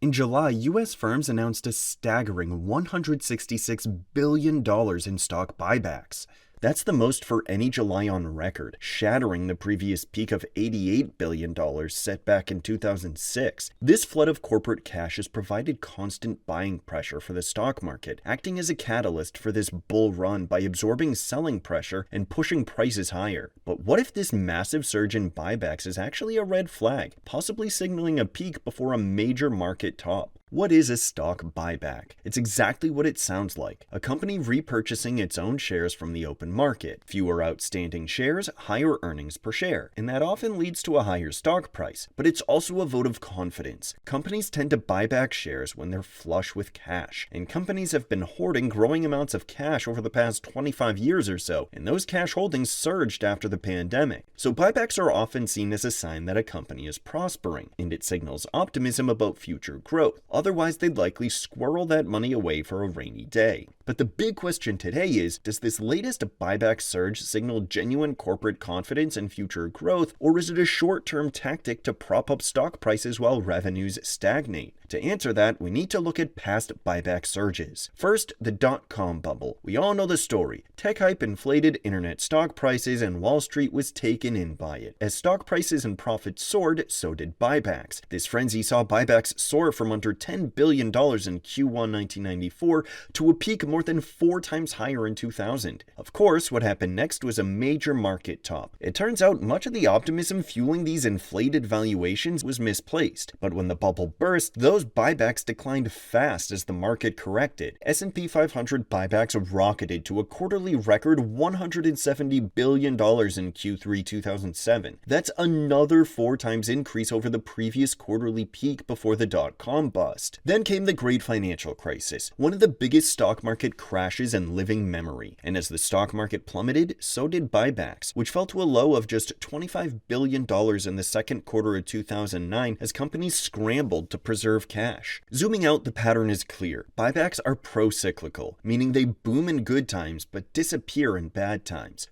In July, US firms announced a staggering $166 billion in stock buybacks. That's the most for any July on record, shattering the previous peak of $88 billion set back in 2006. This flood of corporate cash has provided constant buying pressure for the stock market, acting as a catalyst for this bull run by absorbing selling pressure and pushing prices higher. But what if this massive surge in buybacks is actually a red flag, possibly signaling a peak before a major market top? What is a stock buyback? It's exactly what it sounds like, a company repurchasing its own shares from the open market. Fewer outstanding shares, higher earnings per share, and that often leads to a higher stock price. But it's also a vote of confidence. Companies tend to buy back shares when they're flush with cash, and companies have been hoarding growing amounts of cash over the past 25 years or so, and those cash holdings surged after the pandemic. So buybacks are often seen as a sign that a company is prospering, and it signals optimism about future growth. Otherwise, they'd likely squirrel that money away for a rainy day. But the big question today is, does this latest buyback surge signal genuine corporate confidence in future growth, or is it a short-term tactic to prop up stock prices while revenues stagnate? To answer that, we need to look at past buyback surges. First, the dot-com bubble. We all know the story. Tech hype inflated internet stock prices and Wall Street was taken in by it. As stock prices and profits soared, so did buybacks. This frenzy saw buybacks soar from under $10 billion in Q1 1994 to a peak more than 4 times higher in 2000. Of course, what happened next was a major market top. It turns out much of the optimism fueling these inflated valuations was misplaced. But when the bubble burst, those buybacks declined fast as the market corrected. S&P 500 buybacks rocketed to a quarterly record $170 billion in Q3 2007. That's another 4 times increase over the previous quarterly peak before the dot-com bust. Then came the Great Financial Crisis, one of the biggest stock market crashes in living memory. And as the stock market plummeted, so did buybacks, which fell to a low of just $25 billion in the second quarter of 2009 as companies scrambled to preserve cash. Zooming out, the pattern is clear. Buybacks are pro-cyclical, meaning they boom in good times but disappear in bad times.